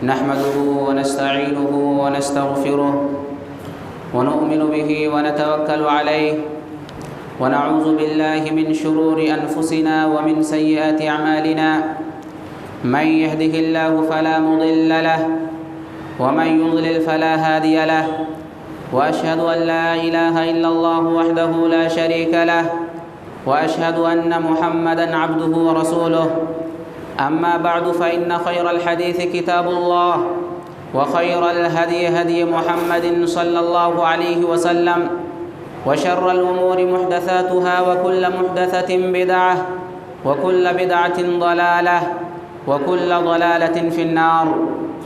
نحمده ونستعينه ونستغفره ونؤمن به ونتوكل عليه ونعوذ بالله من شرور أنفسنا ومن سيئات أعمالنا من يهده الله فلا مضل له ومن يضلل فلا هادي له وأشهد أن لا إله إلا الله وحده لا شريك له وأشهد أن محمدًا عبده ورسوله أما بعد فإن خير الحديث كتاب الله وخير الهدي هدي محمد صلى الله عليه وسلم وشر الأمور محدثاتها وكل محدثة بدعة وكل بدعة ضلالة وكل ضلالة في النار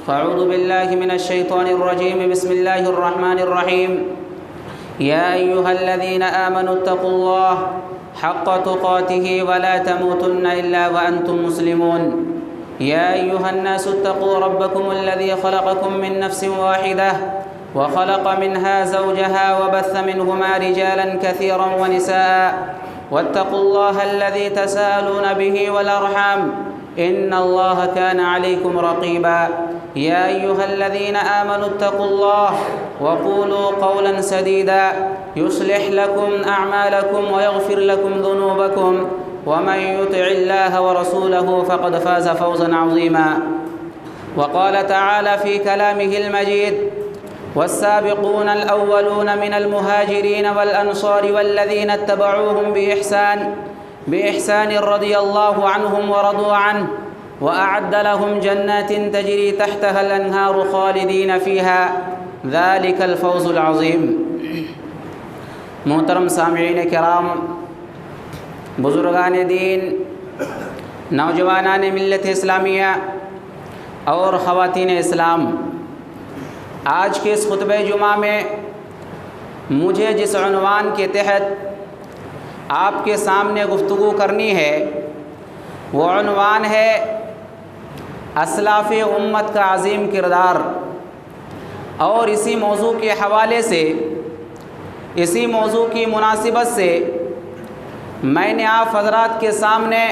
فأعوذ بالله من الشيطان الرجيم بسم الله الرحمن الرحيم يا أيها الذين آمنوا اتقوا الله حق تقاته ولا تموتن إلا وأنتم مسلمون يا أيها الناس اتقوا ربكم الذي خلقكم من نفس واحدة وخلق منها زوجها وبث منهما رجالا كثيرا ونساء واتقوا الله الذي تساءلون به والأرحام إن الله كان عليكم رقيبا يا أيها الذين آمنوا اتقوا الله وقولوا قولا سديدا يصلح لكم أعمالكم ويغفر لكم ذنوبكم ومن يطع الله ورسوله فقد فاز فوزا عظيما وقال تعالى في كلامه المجيد والسابقون الأولون من المهاجرين والأنصار والذين اتبعوهم بإحسان رضي الله عنهم ورضوا عنه وأعد لهم جنات تجري تحتها الأنهار خالدين فيها ذلك الفوز العظيم۔ محترم سامعین کرام، بزرگان دین، نوجوانان ملت اسلامیہ اور خواتین اسلام، آج کے اس خطبہ جمعہ میں مجھے جس عنوان کے تحت آپ کے سامنے گفتگو کرنی ہے وہ عنوان ہے اسلاف امت کا عظیم کردار، اور اسی موضوع کے حوالے سے، اسی موضوع کی مناسبت سے میں نے آپ حضرات کے سامنے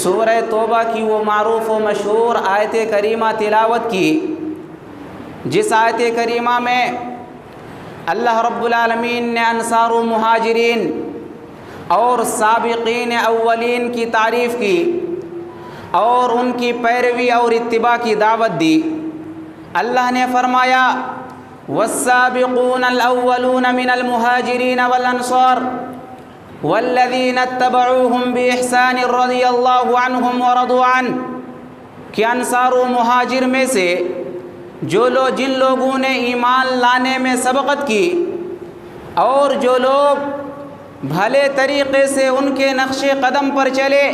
سورہ توبہ کی وہ معروف و مشہور آیت کریمہ تلاوت کی، جس آیت کریمہ میں اللہ رب العالمین نے انصار و مہاجرین اور سابقین اولین کی تعریف کی اور ان کی پیروی اور اتباع کی دعوت دی۔ اللہ نے فرمایا والسابقون الاولون من المہاجرین والانصار والذین اتبعوهم بإحسان رضی اللہ عنہم ورضوا عنہ، کہ انصار و مہاجر میں سے جن لوگوں نے ایمان لانے میں سبقت کی اور جو لوگ بھلے طریقے سے ان کے نقش قدم پر چلے،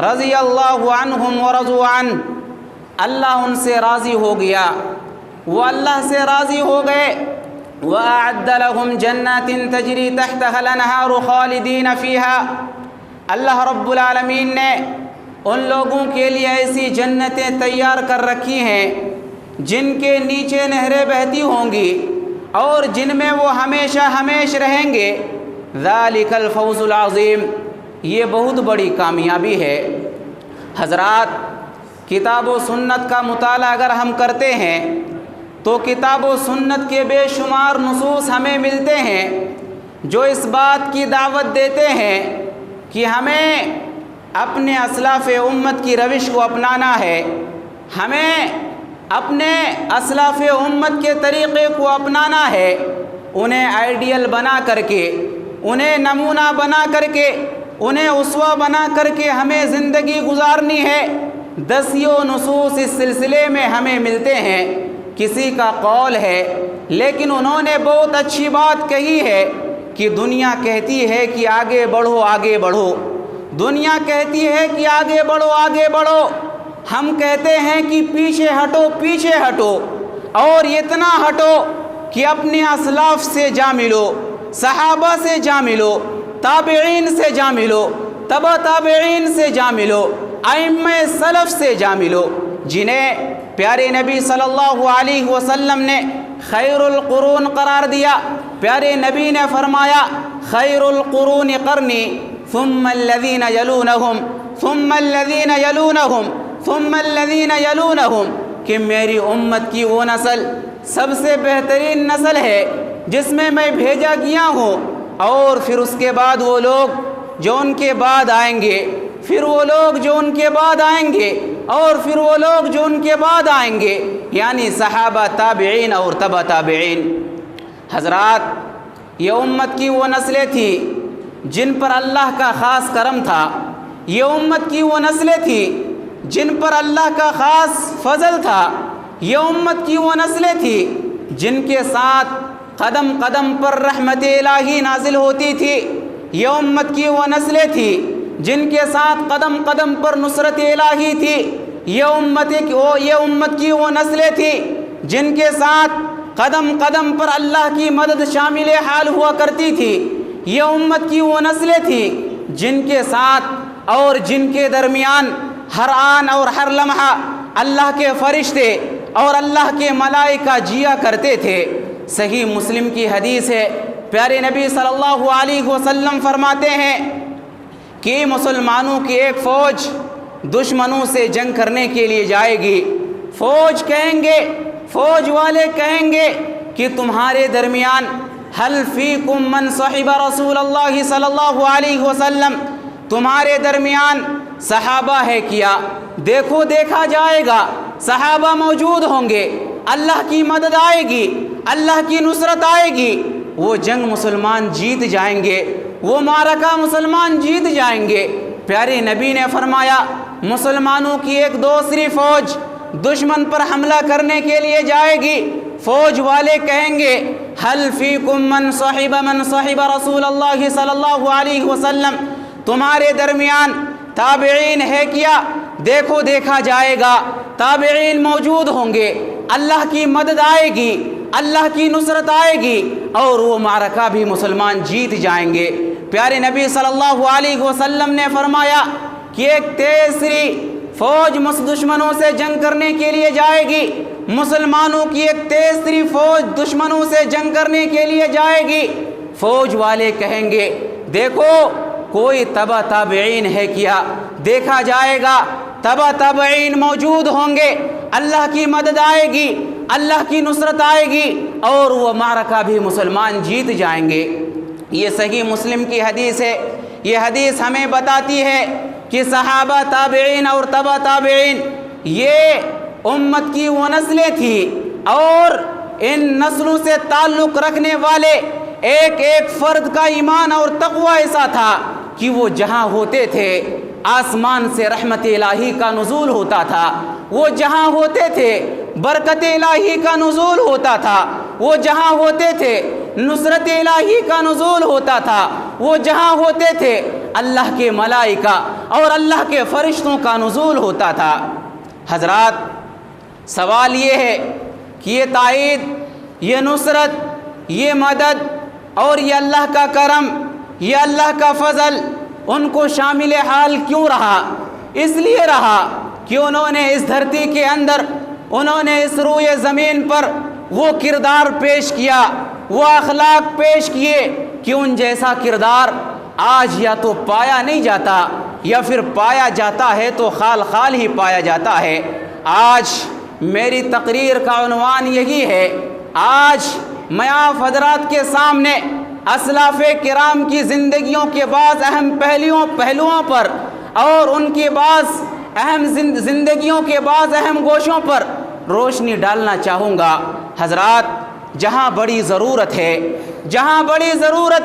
رضی اللہ عنہم ورضوا عنہ، اللہ ان سے راضی ہو گیا، وہ اللہ سے راضی ہو گئے۔ وَأَعَدَّ لَهُمْ جَنَّاتٍ تَجْرِي تَحْتَهَا الْأَنْهَارُ خَالِدِينَ فِيهَا، اللہ رب العالمین نے ان لوگوں کے لیے ایسی جنتیں تیار کر رکھی ہیں جن کے نیچے نہریں بہتی ہوں گی اور جن میں وہ ہمیشہ ہمیشہ رہیں گے۔ ذَلِكَ الْفَوْزُ الْعَظِيمُ، یہ بہت بڑی کامیابی ہے۔ حضرات، کتاب و سنت کا مطالعہ اگر ہم کرتے ہیں تو کتاب و سنت کے بے شمار نصوص ہمیں ملتے ہیں جو اس بات کی دعوت دیتے ہیں کہ ہمیں اپنے اسلاف امت کی روش کو اپنانا ہے، ہمیں اپنے اسلاف امت کے طریقے کو اپنانا ہے، انہیں آئیڈیل بنا کر کے، انہیں نمونہ بنا کر کے، انہیں اسوہ بنا کر کے ہمیں زندگی گزارنی ہے۔ دسیوں نصوص اس سلسلے میں ہمیں ملتے ہیں۔ کسی کا قول ہے، لیکن انہوں نے بہت اچھی بات کہی ہے کہ دنیا کہتی ہے کہ آگے بڑھو آگے بڑھو، دنیا کہتی ہے کہ آگے بڑھو آگے بڑھو، ہم کہتے ہیں کہ پیچھے ہٹو پیچھے ہٹو، اور اتنا ہٹو کہ اپنے اسلاف سے جا ملو، صحابہ سے جا ملو، تابعین سے جا ملو، تبع تابعین سے جا ملو، ائمہ سلف سے جا ملو، جنہیں پیارے نبی صلی اللہ علیہ وسلم نے خیر القرون قرار دیا۔ پیارے نبی نے فرمایا خیر القرون قرنی ثم الذین یلونہم ثم الذین یلونہم ثم الذین یلونہم، کہ میری امت کی وہ نسل سب سے بہترین نسل ہے جس میں میں بھیجا گیا ہوں، اور پھر اس کے بعد وہ لوگ جو ان کے بعد آئیں گے، پھر وہ لوگ جو ان کے بعد آئیں گے، اور پھر وہ لوگ جو ان کے بعد آئیں گے، یعنی صحابہ، تابعین اور تبع تابعین۔ حضرات، یہ امت کی وہ نسلیں تھیں جن پر اللہ کا خاص کرم تھا، یہ امت کی وہ نسلیں تھیں جن پر اللہ کا خاص فضل تھا، یہ امت کی وہ نسلیں تھیں جن کے ساتھ قدم قدم پر رحمت الہی نازل ہوتی تھی، یہ امت کی وہ نسلیں تھیں جن کے ساتھ قدم قدم پر نصرت الہی تھی، یہ امت کی وہ نسلیں تھیں جن کے ساتھ قدم قدم پر اللہ کی مدد شامل حال ہوا کرتی تھی، یہ امت کی وہ نسلیں تھیں جن کے ساتھ اور جن کے درمیان ہر آن اور ہر لمحہ اللہ کے فرشتے اور اللہ کے ملائکہ جیا کرتے تھے۔ صحیح مسلم کی حدیث ہے، پیارے نبی صلی اللہ علیہ وسلم فرماتے ہیں کہ مسلمانوں کی ایک فوج دشمنوں سے جنگ کرنے کے لیے جائے گی، فوج والے کہیں گے کہ تمہارے درمیان حل فیکم من صحب رسول اللہ صلی اللہ علیہ وسلم، تمہارے درمیان صحابہ ہے کیا؟ دیکھا جائے گا، صحابہ موجود ہوں گے، اللہ کی مدد آئے گی، اللہ کی نصرت آئے گی، وہ جنگ مسلمان جیت جائیں گے، وہ معرکہ مسلمان جیت جائیں گے۔ پیارے نبی نے فرمایا مسلمانوں کی ایک دوسری فوج دشمن پر حملہ کرنے کے لیے جائے گی، فوج والے کہیں گے حل فیکم من صحب رسول اللہ صلی اللہ علیہ وسلم، تمہارے درمیان تابعین ہے کیا؟ دیکھا جائے گا، تابعین موجود ہوں گے، اللہ کی مدد آئے گی، اللہ کی نصرت آئے گی، اور وہ معرکہ بھی مسلمان جیت جائیں گے۔ پیارے نبی صلی اللہ علیہ وسلم نے فرمایا کہ ایک تیسری فوج دشمنوں سے جنگ کرنے کے لیے جائے گی، مسلمانوں کی ایک تیسری فوج دشمنوں سے جنگ کرنے کے لیے جائے گی، فوج والے کہیں گے دیکھو کوئی تبع تابعین ہے کیا؟ دیکھا جائے گا، تبع تابعین موجود ہوں گے، اللہ کی مدد آئے گی، اللہ کی نصرت آئے گی، اور وہ معرکہ بھی مسلمان جیت جائیں گے۔ یہ صحیح مسلم کی حدیث ہے۔ یہ حدیث ہمیں بتاتی ہے کہ صحابہ، تابعین اور تبع تابعین یہ امت کی وہ نسلیں تھیں، اور ان نسلوں سے تعلق رکھنے والے ایک ایک فرد کا ایمان اور تقوی ایسا تھا کہ وہ جہاں ہوتے تھے آسمان سے رحمت الہی کا نزول ہوتا تھا، وہ جہاں ہوتے تھے برکت الہی کا نزول ہوتا تھا، وہ جہاں ہوتے تھے نصرت الہی کا نزول ہوتا تھا، وہ جہاں ہوتے تھے اللہ کے ملائکہ اور اللہ کے فرشتوں کا نزول ہوتا تھا۔ حضرات، سوال یہ ہے کہ یہ تائید، یہ نصرت، یہ مدد اور یہ اللہ کا کرم، یہ اللہ کا فضل ان کو شامل حال کیوں رہا؟ اس لیے رہا کہ انہوں نے اس دھرتی کے اندر، انہوں نے اس روئے زمین پر وہ کردار پیش کیا، وہ اخلاق پیش کیے کہ ان جیسا کردار آج یا تو پایا نہیں جاتا، یا پھر پایا جاتا ہے تو خال خال ہی پایا جاتا ہے۔ آج میری تقریر کا عنوان یہی ہے۔ آج میں آپ حضرات کے سامنے اسلاف کرام کی زندگیوں کے بعض اہم پہلوؤں پر اور ان کی بعض اہم زندگیوں کے بعض اہم گوشوں پر روشنی ڈالنا چاہوں گا۔ حضرات، جہاں بڑی ضرورت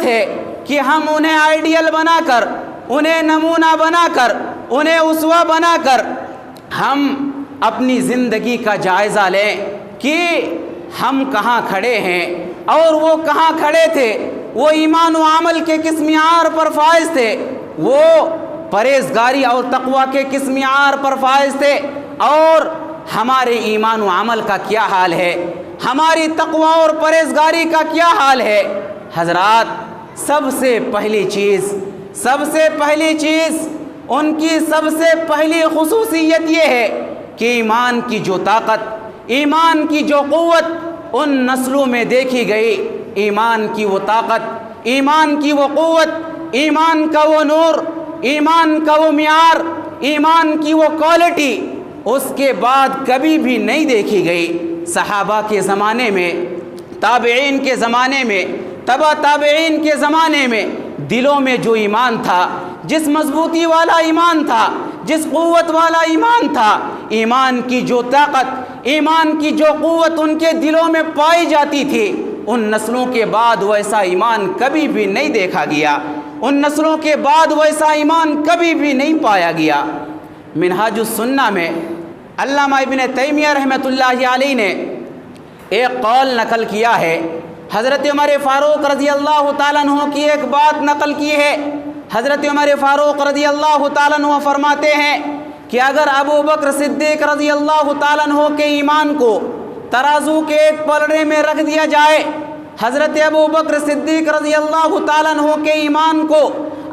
ہے کہ ہم انہیں آئیڈیل بنا کر، انہیں نمونہ بنا کر، انہیں اسوہ بنا کر ہم اپنی زندگی کا جائزہ لیں کہ ہم کہاں کھڑے ہیں اور وہ کہاں کھڑے تھے، وہ ایمان و عمل کے کس معیار پر فائز تھے، وہ پرہیزگاری اور تقوی کے کس معیار پر فائز تھے، اور ہمارے ایمان و عمل کا کیا حال ہے، ہماری تقوی اور پرہیزگاری کا کیا حال ہے۔ حضرات، سب سے پہلی چیز ان کی سب سے پہلی خصوصیت یہ ہے کہ ایمان کی جو طاقت، ایمان کی جو قوت ان نسلوں میں دیکھی گئی، ایمان کی وہ طاقت، ایمان کی وہ قوت، ایمان کا وہ نور، ایمان کا وہ معیار، ایمان کی وہ کوالٹی اس کے بعد کبھی بھی نہیں دیکھی گئی۔ صحابہ کے زمانے میں، تابعین کے زمانے میں، تبع تابعین کے زمانے میں دلوں میں جو ایمان تھا، جس مضبوطی والا ایمان تھا، جس قوت والا ایمان تھا، ایمان کی جو طاقت، ایمان کی جو قوت ان کے دلوں میں پائی جاتی تھی، ان نسلوں کے بعد ویسا ایمان کبھی بھی نہیں دیکھا گیا، ان نسلوں کے بعد ویسا ایمان کبھی بھی نہیں پایا گیا۔ منہاج السنہ میں علامہ ابن تیمیہ رحمۃ اللہ علیہ نے ایک قول نقل کیا ہے، حضرت عمر فاروق رضی اللہ تعالیٰ عنہ کی ایک بات نقل کی ہے۔ حضرت عمر فاروق رضی اللہ تعالیٰ عنہ فرماتے ہیں کہ اگر ابو بکر صدیق رضی اللہ تعالیٰ عنہ کے ایمان کو ترازو کے ایک پلڑے میں رکھ دیا جائے، حضرت ابو بکر صدیق رضی اللہ تعالیٰ عنہ کے ایمان کو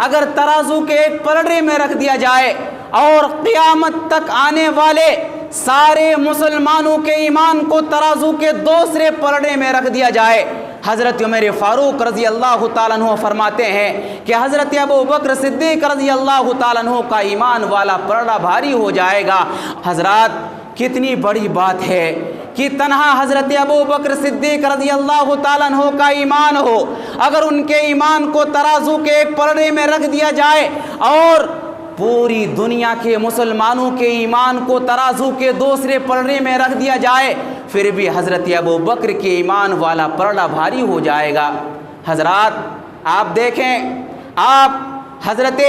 اگر ترازو کے ایک پلڑے میں رکھ دیا جائے اور قیامت تک آنے والے سارے مسلمانوں کے ایمان کو ترازو کے دوسرے پلڑے میں رکھ دیا جائے، حضرت عمر فاروق رضی اللہ تعالیٰ عنہ فرماتے ہیں کہ حضرت ابو بکر صدیق رضی اللہ تعالیٰ عنہ کا ایمان والا پلڑا بھاری ہو جائے گا۔ حضرات، کتنی بڑی بات ہے کہ تنہا حضرت ابو بکر صدیق رضی اللہ تعالیٰ عنہ کا ایمان ہو، اگر ان کے ایمان کو ترازو کے ایک پلڑے میں رکھ دیا جائے اور پوری دنیا کے مسلمانوں کے ایمان کو ترازو کے دوسرے پلڑے میں رکھ دیا جائے، پھر بھی حضرت ابو بکر کے ایمان والا پلڑا بھاری ہو جائے گا۔ حضرات، آپ دیکھیں، آپ حضرت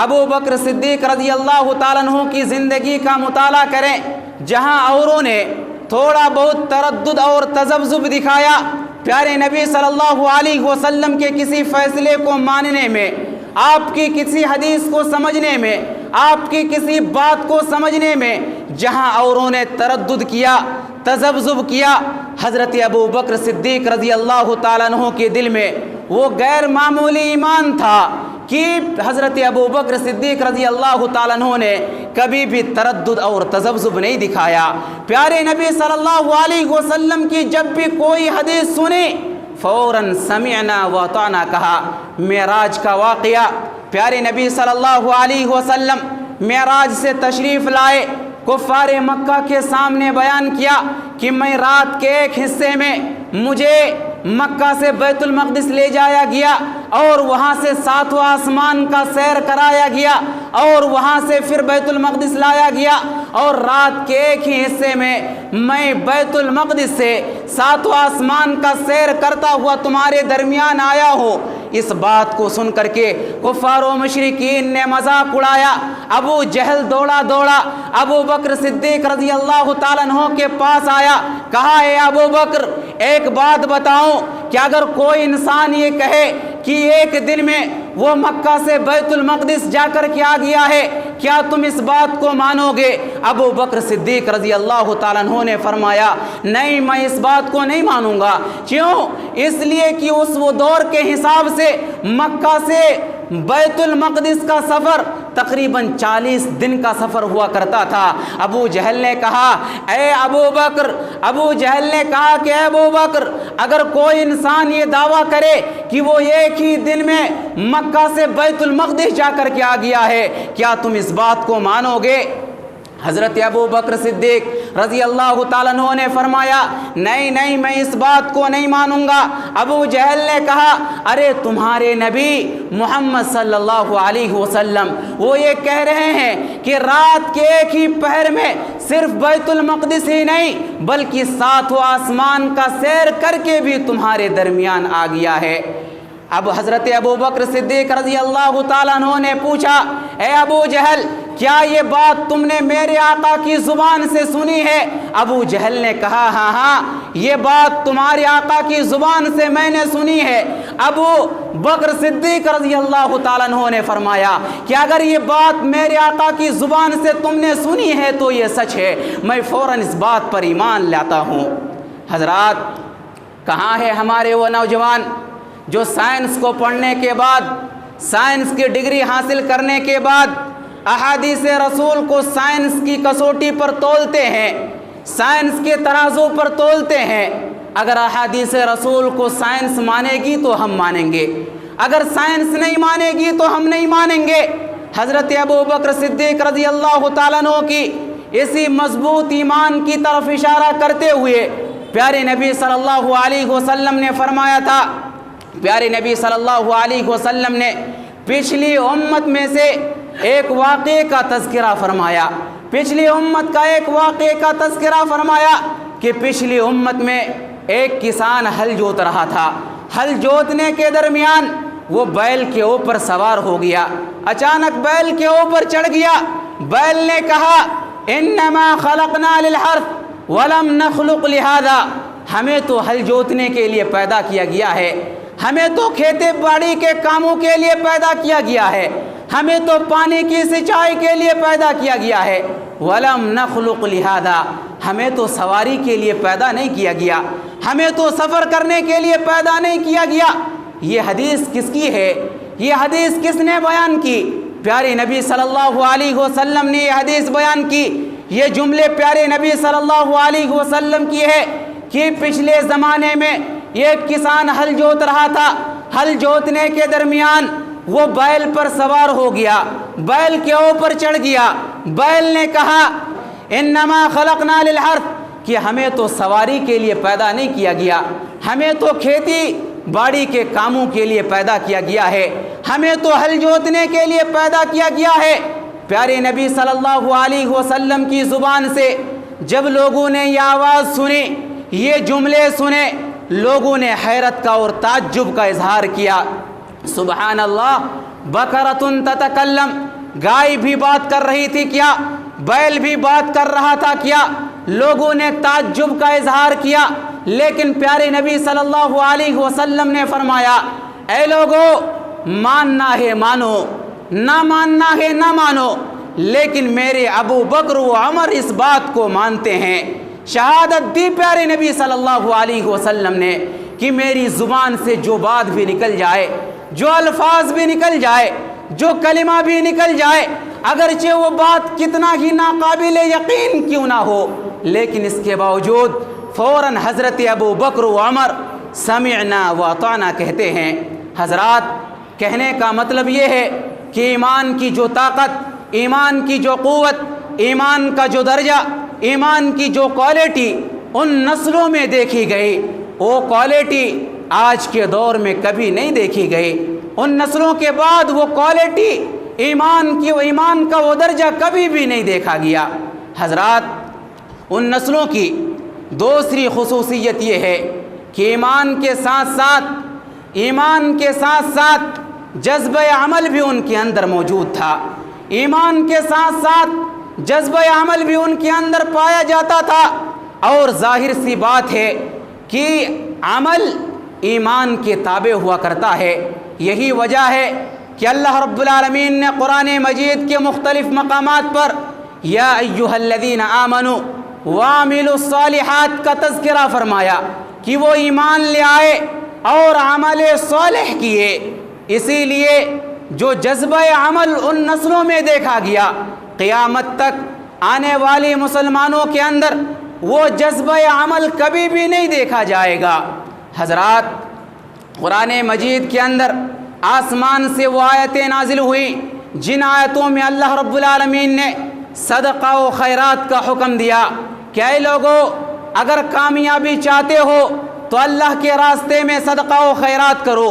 ابو بکر صدیق رضی اللہ تعالیٰ عنہ کی زندگی کا مطالعہ کریں، جہاں اوروں نے تھوڑا بہت تردد اور تذبذب دکھایا پیارے نبی صلی اللہ علیہ وسلم کے کسی فیصلے کو ماننے میں، آپ کی کسی حدیث کو سمجھنے میں، آپ کی کسی بات کو سمجھنے میں، جہاں اوروں نے تردد کیا، تذبذب کیا، حضرت ابو بکر صدیق رضی اللہ تعالیٰ عنہ کے دل میں وہ غیر معمولی ایمان تھا کہ حضرت ابو بکر صدیق رضی اللہ تعالیٰ عنہ نے کبھی بھی تردد اور تذبذب نہیں دکھایا۔ پیارے نبی صلی اللہ علیہ وسلم کی جب بھی کوئی حدیث سنی، فوراً سمعنا و اطعنا کہا۔ معراج کا واقعہ، پیارے نبی صلی اللہ علیہ وسلم معراج سے تشریف لائے، کفار مکہ کے سامنے بیان کیا کہ میں رات کے ایک حصے میں مجھے مکہ سے بیت المقدس لے جایا گیا اور وہاں سے ساتواں آسمان کا سیر کرایا گیا اور وہاں سے پھر بیت المقدس لایا گیا، اور رات کے ایک ہی حصے میں بیت المقدس سے ساتواں آسمان کا سیر کرتا ہوا تمہارے درمیان آیا ہوں۔ اس بات کو سن کر کے کفار و مشرکین نے مذاق اڑایا۔ ابو جہل دوڑا ابو بکر صدیق رضی اللہ تعالیٰ عنہ کے پاس آیا، کہا اے ابو بکر، ایک بات بتاؤں کہ اگر کوئی انسان یہ کہے کہ ایک دن میں وہ مکہ سے بیت المقدس جا کر کے آ گیا ہے، کیا تم اس بات کو مانو گے؟ ابو بکر صدیق رضی اللہ تعالیٰ عنہ نے فرمایا، نہیں، میں اس بات کو نہیں مانوں گا۔ کیوں؟ اس لیے کہ وہ دور کے حساب سے مکہ سے بیت المقدس کا سفر تقریباً 40 دن کا سفر ہوا کرتا تھا۔ ابو جہل نے کہا اے ابو بکر، ابو جہل نے کہا کہ اے ابو بکر، اگر کوئی انسان یہ دعویٰ کرے کہ وہ ایک ہی دن میں مکہ سے بیت المقدس جا کر کے آ گیا ہے، کیا تم اس بات کو مانو گے؟ حضرت ابو بکر صدیق رضی اللہ تعالیٰ عنہ نے فرمایا، نہیں، میں اس بات کو نہیں مانوں گا۔ ابو جہل نے کہا، ارے تمہارے نبی محمد صلی اللہ علیہ وسلم وہ یہ کہہ رہے ہیں کہ رات کے ایک ہی پہر میں صرف بیت المقدس ہی نہیں بلکہ ساتواں آسمان کا سیر کر کے بھی تمہارے درمیان آ گیا ہے۔ اب حضرت ابو بکر صدیق رضی اللہ تعالیٰ عنہ نے پوچھا، اے ابو جہل، کیا یہ بات تم نے میرے آقا کی زبان سے سنی ہے؟ ابو جہل نے کہا، ہاں، یہ بات تمہارے آقا کی زبان سے میں نے سنی ہے۔ ابو بکر صدیق رضی اللہ تعالیٰ عنہ نے فرمایا کہ اگر یہ بات میرے آقا کی زبان سے تم نے سنی ہے تو یہ سچ ہے، میں فوراً اس بات پر ایمان لاتا ہوں۔ حضرات، کہاں ہے ہمارے وہ نوجوان جو سائنس کو پڑھنے کے بعد، سائنس کی ڈگری حاصل کرنے کے بعد احادیث رسول کو سائنس کی کسوٹی پر تولتے ہیں، سائنس کے ترازو پر تولتے ہیں؟ اگر احادیث رسول کو سائنس مانے گی تو ہم مانیں گے، اگر سائنس نہیں مانے گی تو ہم نہیں مانیں گے۔ حضرت ابو بکر صدیق رضی اللہ تعالیٰ عنہ کی اسی مضبوط ایمان کی طرف اشارہ کرتے ہوئے پیارے نبی صلی اللہ علیہ وسلم نے فرمایا تھا، پیارے نبی صلی اللہ علیہ وسلم نے پچھلی امت میں سے ایک واقعے کا تذکرہ فرمایا، پچھلی امت کا ایک واقعے کا تذکرہ فرمایا کہ پچھلی امت میں ایک کسان ہل جوت رہا تھا، ہل جوتنے کے درمیان وہ بیل کے اوپر سوار ہو گیا، اچانک بیل کے اوپر چڑھ گیا، بیل نے کہا انما خلقنا للحرث ولم نخلق لہذا، ہمیں تو ہل جوتنے کے لیے پیدا کیا گیا ہے، ہمیں تو کھیتی باڑی کے کاموں کے لیے پیدا کیا گیا ہے، ہمیں تو پانی کی سینچائی کے لیے پیدا کیا گیا ہے، ولم نخلق لہذا، ہمیں تو سواری کے لیے پیدا نہیں کیا گیا، ہمیں تو سفر کرنے کے لیے پیدا نہیں کیا گیا۔ یہ حدیث کس کی ہے؟ یہ حدیث کس نے بیان کی؟ پیارے نبی صلی اللہ علیہ وسلم نے یہ حدیث بیان کی۔ یہ جملے پیارے نبی صلی اللہ علیہ وسلم کی ہے کہ پچھلے زمانے میں ایک کسان ہل جوت رہا تھا، ہل جوتنے کے درمیان وہ بیل پر سوار ہو گیا، بیل کے اوپر چڑھ گیا، بیل نے کہا انما خلقنا للحرث، کہ ہمیں تو سواری کے لیے پیدا نہیں کیا گیا، ہمیں تو کھیتی باڑی کے کاموں کے لیے پیدا کیا گیا ہے، ہمیں تو ہل جوتنے کے لیے پیدا کیا گیا ہے۔ پیارے نبی صلی اللہ علیہ وسلم کی زبان سے جب لوگوں نے یہ آواز سنی، یہ جملے سنے، لوگوں نے حیرت کا اور تعجب کا اظہار کیا۔ سبحان اللہ، بقرۃ تتکلم، گائے بھی بات کر رہی تھی کیا؟ بیل بھی بات کر رہا تھا کیا؟ لوگوں نے تعجب کا اظہار کیا، لیکن پیارے نبی صلی اللہ علیہ وسلم نے فرمایا اے لوگو، ماننا ہے مانو، نہ ماننا ہے نہ مانو، لیکن میرے ابو بکر و عمر اس بات کو مانتے ہیں۔ شہادت دی پیارے نبی صلی اللہ علیہ وسلم نے کہ میری زبان سے جو بات بھی نکل جائے، جو الفاظ بھی نکل جائے، جو کلمہ بھی نکل جائے، اگرچہ وہ بات کتنا ہی ناقابل یقین کیوں نہ ہو، لیکن اس کے باوجود فوراً حضرت ابو بکر و عمر سمعنا و اطعنا کہتے ہیں۔ حضرات، کہنے کا مطلب یہ ہے کہ ایمان کی جو طاقت، ایمان کی جو قوت، ایمان کا جو درجہ، ایمان کی جو کوالٹی ان نسلوں میں دیکھی گئی، وہ کوالٹی آج کے دور میں کبھی نہیں دیکھی گئی۔ ان نسلوں کے بعد وہ کوالٹی، ایمان کا وہ درجہ کبھی بھی نہیں دیکھا گیا۔ حضرات، ان نسلوں کی دوسری خصوصیت یہ ہے کہ ایمان کے ساتھ ساتھ جذبہ عمل بھی ان کے اندر موجود تھا، ایمان کے ساتھ ساتھ جذبہ عمل بھی ان کے اندر پایا جاتا تھا۔ اور ظاہر سی بات ہے کہ عمل ایمان کے تابع ہوا کرتا ہے۔ یہی وجہ ہے کہ اللہ رب العالمین نے قرآن مجید کے مختلف مقامات پر یا ایھا الذین آمنوا وعملوا الصالحات کا تذکرہ فرمایا کہ وہ ایمان لے آئے اور عمل صالح کیے۔ اسی لیے جو جذبہ عمل ان نسلوں میں دیکھا گیا، قیامت تک آنے والی مسلمانوں کے اندر وہ جذبہ عمل کبھی بھی نہیں دیکھا جائے گا۔ حضرات، قرآن مجید کے اندر آسمان سے وہ آیتیں نازل ہوئی جن آیتوں میں اللہ رب العالمین نے صدقہ و خیرات کا حکم دیا کہ اے لوگو، اگر کامیابی چاہتے ہو تو اللہ کے راستے میں صدقہ و خیرات کرو،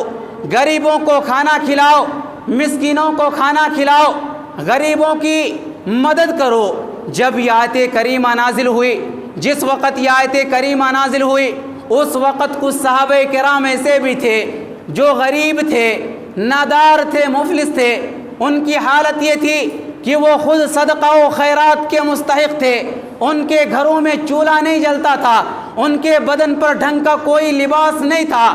غریبوں کو کھانا کھلاؤ، مسکینوں کو کھانا کھلاؤ، غریبوں کی مدد کرو۔ جب یہ آیت کریمہ نازل ہوئی، جس وقت یہ آیت کریمہ نازل ہوئی، اس وقت کچھ صحابہ کرام ایسے بھی تھے جو غریب تھے، نادار تھے، مفلس تھے۔ ان کی حالت یہ تھی کہ وہ خود صدقہ و خیرات کے مستحق تھے، ان کے گھروں میں چولہا نہیں جلتا تھا، ان کے بدن پر ڈھنگ کا کوئی لباس نہیں تھا،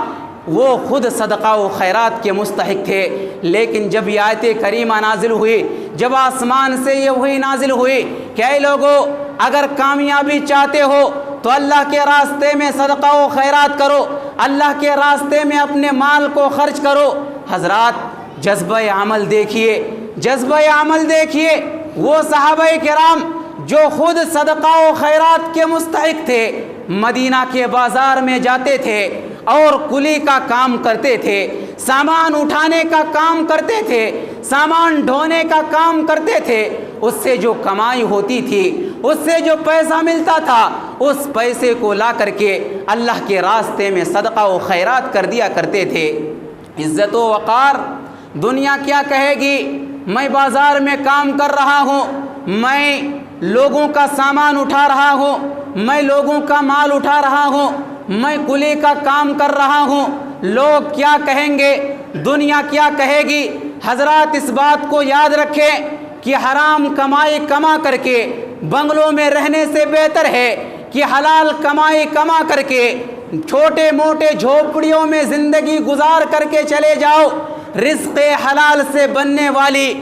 وہ خود صدقہ و خیرات کے مستحق تھے۔ لیکن جب یہ آیت کریمہ نازل ہوئی، جب آسمان سے یہ وحی نازل ہوئی کہ اے لوگو، اگر کامیابی چاہتے ہو تو اللہ کے راستے میں صدقہ و خیرات کرو، اللہ کے راستے میں اپنے مال کو خرچ کرو۔ حضرات، جذبہ عمل دیکھیے، جذبہ عمل دیکھیے۔ وہ صحابہ کرام جو خود صدقہ و خیرات کے مستحق تھے، مدینہ کے بازار میں جاتے تھے اور کلی کا کام کرتے تھے، سامان اٹھانے کا کام کرتے تھے، سامان ڈھونے کا کام کرتے تھے۔ اس سے جو کمائی ہوتی تھی اس سے جو پیسہ ملتا تھا اس پیسے کو لا کر کے اللہ کے راستے میں صدقہ و خیرات کر دیا کرتے تھے۔ عزت و وقار دنیا کیا کہے گی؟ میں بازار میں کام کر رہا ہوں، میں لوگوں کا سامان اٹھا رہا ہوں، میں لوگوں کا مال اٹھا رہا ہوں، میں کلی کا کام کر رہا ہوں، لوگ کیا کہیں گے؟ دنیا کیا کہے گی؟ حضرات اس بات کو یاد رکھیں کہ حرام کمائی کما کر کے بنگلوں میں رہنے سے بہتر ہے کہ حلال کمائی کما کر کے چھوٹے موٹے جھوپڑیوں میں زندگی گزار کر کے چلے جاؤ۔ رزق حلال سے بننے والی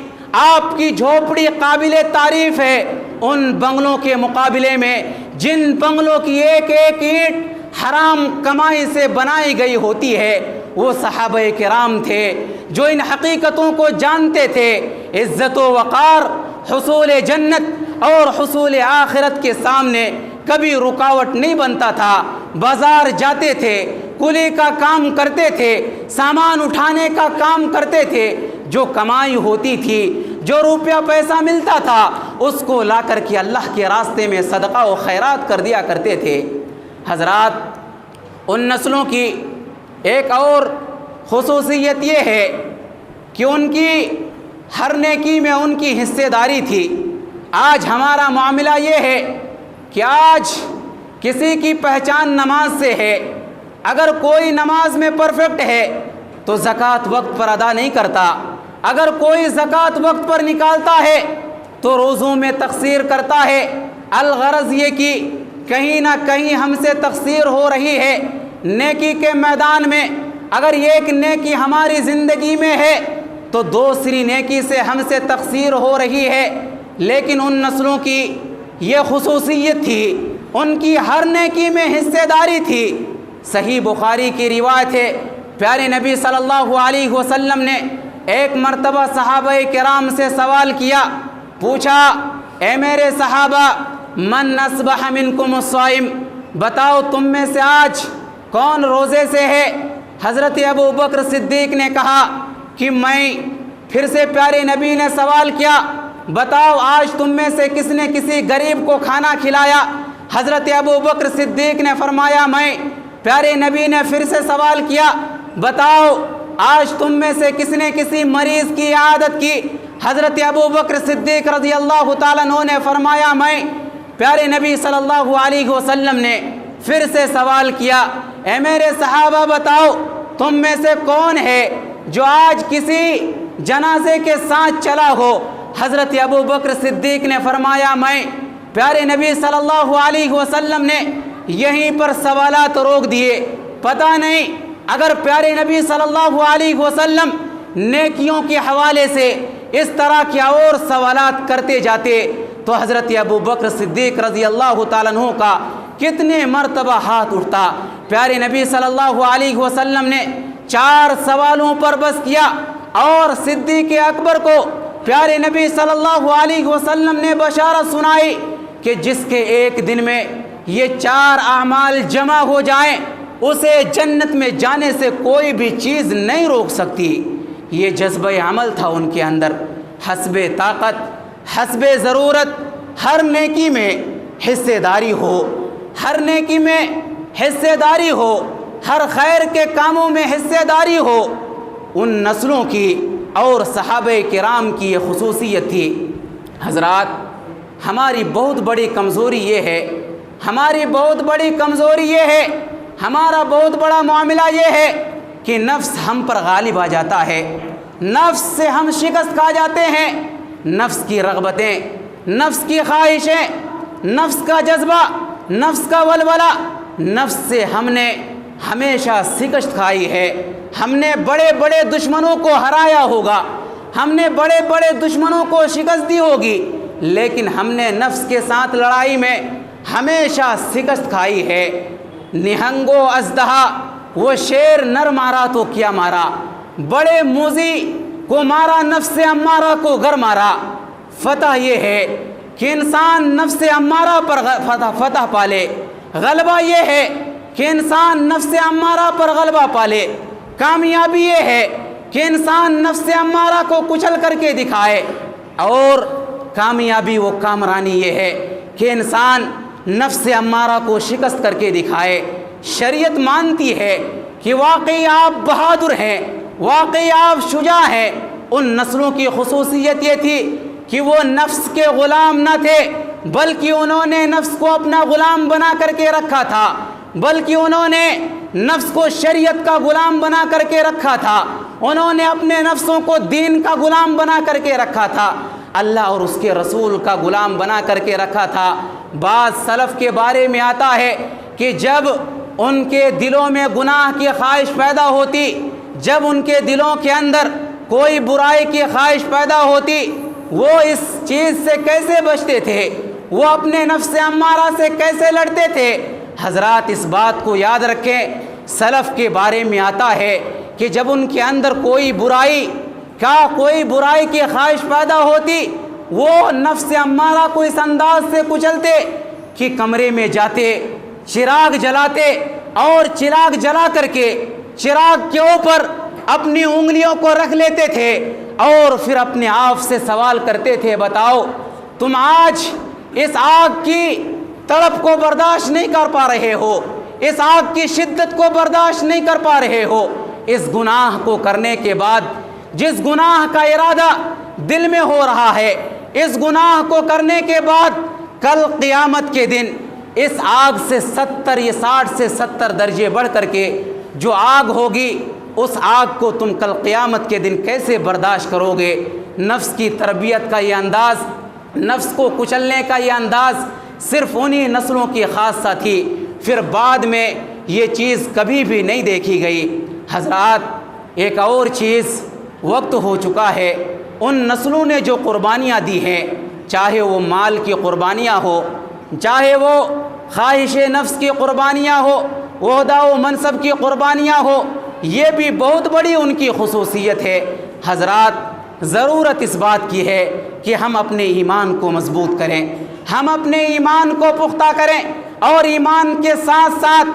آپ کی جھوپڑی قابل تعریف ہے ان بنگلوں کے مقابلے میں جن بنگلوں کی ایک ایک اینٹ حرام کمائی سے بنائی گئی ہوتی ہے۔ وہ صحابہ کرام تھے جو ان حقیقتوں کو جانتے تھے۔ عزت و وقار، حصول جنت اور حصول آخرت کے سامنے کبھی رکاوٹ نہیں بنتا تھا۔ بازار جاتے تھے، کلی کا کام کرتے تھے، سامان اٹھانے کا کام کرتے تھے، جو کمائی ہوتی تھی، جو روپیہ پیسہ ملتا تھا اس کو لا کر کے اللہ کے راستے میں صدقہ و خیرات کر دیا کرتے تھے۔ حضرات ان نسلوں کی ایک اور خصوصیت یہ ہے کہ ان کی ہر نیکی میں ان کی حصے داری تھی۔ آج ہمارا معاملہ یہ ہے کہ آج کسی کی پہچان نماز سے ہے، اگر کوئی نماز میں پرفیکٹ ہے تو زکوٰۃ وقت پر ادا نہیں کرتا، اگر کوئی زکوٰۃ وقت پر نکالتا ہے تو روزوں میں تقصیر کرتا ہے۔ الغرض یہ کہ کہیں نہ کہیں ہم سے تقصیر ہو رہی ہے۔ نیکی کے میدان میں اگر ایک نیکی ہماری زندگی میں ہے تو دوسری نیکی سے ہم سے تقصیر ہو رہی ہے۔ لیکن ان نسلوں کی یہ خصوصیت تھی، ان کی ہر نیکی میں حصے داری تھی۔ صحیح بخاری کی روایت ہے، پیارے نبی صلی اللہ علیہ وسلم نے ایک مرتبہ صحابہ کرام سے سوال کیا، پوچھا اے میرے صحابہ من اصبح منکم الصائم، بتاؤ تم میں سے آج کون روزے سے ہے؟ حضرت ابو بکر صدیق نے کہا کہ میں۔ پھر سے پیارے نبی نے سوال کیا، بتاؤ آج تم میں سے کس نے کسی غریب کو کھانا کھلایا؟ حضرت ابو بکر صدیق نے فرمایا میں۔ پیارے نبی نے پھر سے سوال کیا، بتاؤ آج تم میں سے کس نے کسی مریض کی عیادت کی؟ حضرت ابو بکر صدیق رضی اللہ تعالیٰ عنہ نے فرمایا میں۔ پیارے نبی صلی اللہ علیہ وسلم نے پھر سے سوال کیا، اے میرے صحابہ بتاؤ تم میں سے کون ہے جو آج کسی جنازے کے ساتھ چلا ہو؟ حضرت ابو بکر صدیق نے فرمایا میں۔ پیارے نبی صلی اللہ علیہ وسلم نے یہیں پر سوالات روک دیے۔ پتہ نہیں اگر پیارے نبی صلی اللہ علیہ وسلم نیکیوں کے حوالے سے اس طرح کے اور سوالات کرتے جاتے تو حضرت ابو بکر صدیق رضی اللہ تعالیٰ عنہ کا کتنے مرتبہ ہاتھ اٹھتا۔ پیارے نبی صلی اللہ علیہ وسلم نے 4 سوالوں پر بس کیا اور صدیق اکبر کو پیارے نبی صلی اللہ علیہ وسلم نے بشارت سنائی کہ جس کے ایک دن میں یہ 4 اعمال جمع ہو جائیں اسے جنت میں جانے سے کوئی بھی چیز نہیں روک سکتی۔ یہ جذبہ عمل تھا ان کے اندر، حسب طاقت، حسب ضرورت، ہر نیکی میں حصے داری ہو، ہر نیکی میں حصے داری ہو، ہر خیر کے کاموں میں حصے داری ہو۔ ان نسلوں کی اور صحابہ کرام کی یہ خصوصیت تھی۔ حضرات ہماری بہت بڑی کمزوری یہ ہے، ہماری بہت بڑی کمزوری یہ ہے، ہمارا بہت بڑا معاملہ یہ ہے کہ نفس ہم پر غالب آ جاتا ہے، نفس سے ہم شکست کھا جاتے ہیں۔ نفس کی رغبتیں، نفس کی خواہشیں، نفس کا جذبہ، نفس کا ولولہ، نفس سے ہم نے ہمیشہ شکست کھائی ہے۔ ہم نے بڑے بڑے دشمنوں کو ہرایا ہوگا، ہم نے بڑے بڑے دشمنوں کو شکست دی ہوگی، لیکن ہم نے نفس کے ساتھ لڑائی میں ہمیشہ شکست کھائی ہے۔ نہنگ و اژدہا وہ شیر نر مارا تو کیا مارا، بڑے موذی کو مارا نفس امارہ کو گر مارا۔ فتح یہ ہے کہ انسان نفس امارہ پر فتح پالے، غلبہ یہ ہے کہ انسان نفس امارہ پر غلبہ پالے، کامیابی یہ ہے کہ انسان نفس امارہ کو کچل کر کے دکھائے، اور کامیابی و کامرانی یہ ہے کہ انسان نفس امارہ کو شکست کر کے دکھائے۔ شریعت مانتی ہے کہ واقعی آپ بہادر ہیں، واقعی آپ شجاع ہیں۔ ان نسلوں کی خصوصیت یہ تھی کہ وہ نفس کے غلام نہ تھے، بلکہ انہوں نے نفس کو اپنا غلام بنا کر کے رکھا تھا، بلکہ انہوں نے نفس کو شریعت کا غلام بنا کر کے رکھا تھا، انہوں نے اپنے نفسوں کو دین کا غلام بنا کر کے رکھا تھا، اللہ اور اس کے رسول کا غلام بنا کر کے رکھا تھا۔ بعض سلف کے بارے میں آتا ہے کہ جب ان کے دلوں میں گناہ کی خواہش پیدا ہوتی، جب ان کے دلوں کے اندر کوئی برائی کی خواہش پیدا ہوتی، وہ اس چیز سے کیسے بچتے تھے، وہ اپنے نفس امارہ سے کیسے لڑتے تھے؟ حضرات اس بات کو یاد رکھیں، سلف کے بارے میں آتا ہے کہ جب ان کے اندر کوئی برائی کی خواہش پیدا ہوتی، وہ نفس امارہ کو اس انداز سے کچلتے کہ کمرے میں جاتے، چراغ جلاتے اور چراغ جلا کر کے چراغ کے اوپر اپنی انگلیوں کو رکھ لیتے تھے اور پھر اپنے آپ سے سوال کرتے تھے، بتاؤ تم آج اس آگ کی تڑپ کو برداشت نہیں کر پا رہے ہو، اس آگ کی شدت کو برداشت نہیں کر پا رہے ہو، اس گناہ کو کرنے کے بعد جس گناہ کا ارادہ دل میں ہو رہا ہے، اس گناہ کو کرنے کے بعد کل قیامت کے دن اس آگ سے 60 سے 70 درجے بڑھ کر کے جو آگ ہوگی، اس آگ کو تم کل قیامت کے دن کیسے برداشت کرو گے؟ نفس کی تربیت کا یہ انداز، نفس کو کچلنے کا یہ انداز صرف انہی نسلوں کی خاصہ تھی، پھر بعد میں یہ چیز کبھی بھی نہیں دیکھی گئی۔ حضرات ایک اور چیز، وقت ہو چکا ہے، ان نسلوں نے جو قربانیاں دی ہیں، چاہے وہ مال کی قربانیاں ہو، چاہے وہ خواہش نفس کی قربانیاں ہو، عہدہ و منصب کی قربانیاں ہو، یہ بھی بہت بڑی ان کی خصوصیت ہے۔ حضرات ضرورت اس بات کی ہے کہ ہم اپنے ایمان کو مضبوط کریں، ہم اپنے ایمان کو پختہ کریں اور ایمان کے ساتھ ساتھ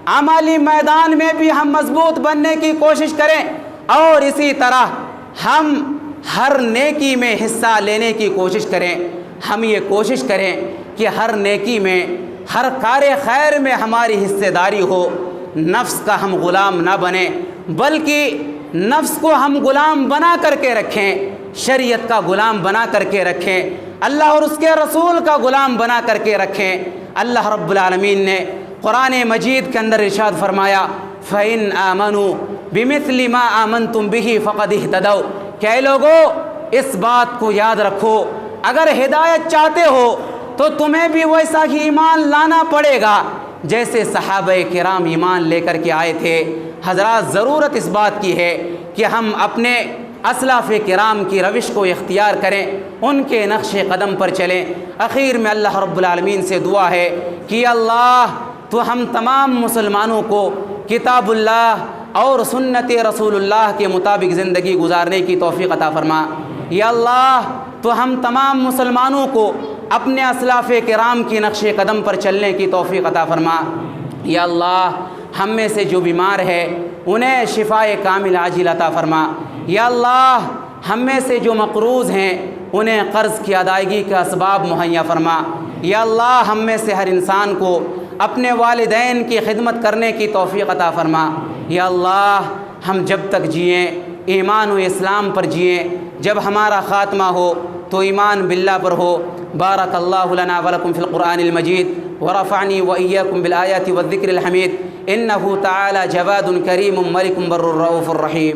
عملی میدان میں بھی ہم مضبوط بننے کی کوشش کریں، اور اسی طرح ہم ہر نیکی میں حصہ لینے کی کوشش کریں۔ ہم یہ کوشش کریں کہ ہر نیکی میں، ہر کار خیر میں ہماری حصہ داری ہو، نفس کا ہم غلام نہ بنیں، بلکہ نفس کو ہم غلام بنا کر کے رکھیں، شریعت کا غلام بنا کر کے رکھیں، اللہ اور اس کے رسول کا غلام بنا کر کے رکھیں۔ اللہ رب العالمین نے قرآن مجید کے اندر ارشاد فرمایا، فَإِنْ آمَنُوا بِمِثْلِ مَا آمَنْتُمْ بِهِ فَقَدِ اهْتَدَوْا، کہ اے لوگو اس بات کو یاد رکھو، اگر ہدایت چاہتے ہو تو تمہیں بھی ویسا ہی ایمان لانا پڑے گا جیسے صحابہ کرام ایمان لے کر کے آئے تھے۔ حضرات ضرورت اس بات کی ہے کہ ہم اپنے اسلاف کرام کی روش کو اختیار کریں، ان کے نقش قدم پر چلیں۔ اخیر میں اللہ رب العالمین سے دعا ہے کہ اللہ تو ہم تمام مسلمانوں کو کتاب اللہ اور سنت رسول اللہ کے مطابق زندگی گزارنے کی توفیق عطا فرما۔ یا اللہ تو ہم تمام مسلمانوں کو اپنے اسلاف کرام کی نقش قدم پر چلنے کی توفیق عطا فرما۔ یا اللہ ہم میں سے جو بیمار ہے انہیں شفائے کامل عاجل عطا فرما۔ یا اللہ ہم میں سے جو مقروض ہیں انہیں قرض کی ادائیگی کا اسباب مہیا فرما۔ یا اللہ ہم میں سے ہر انسان کو اپنے والدین کی خدمت کرنے کی توفیق عطا فرما۔ یا اللہ ہم جب تک جئیں ایمان و اسلام پر جئیں، جب ہمارا خاتمہ ہو تو ایمان باللہ پر ہو۔ بارک اللہ لنا ولکم فی القرآن المجید ورفعنی وإیاکم بالآیات والذکر الحمید، انہ تعالی جواد کریم ملک بر الرؤوف الرحیم۔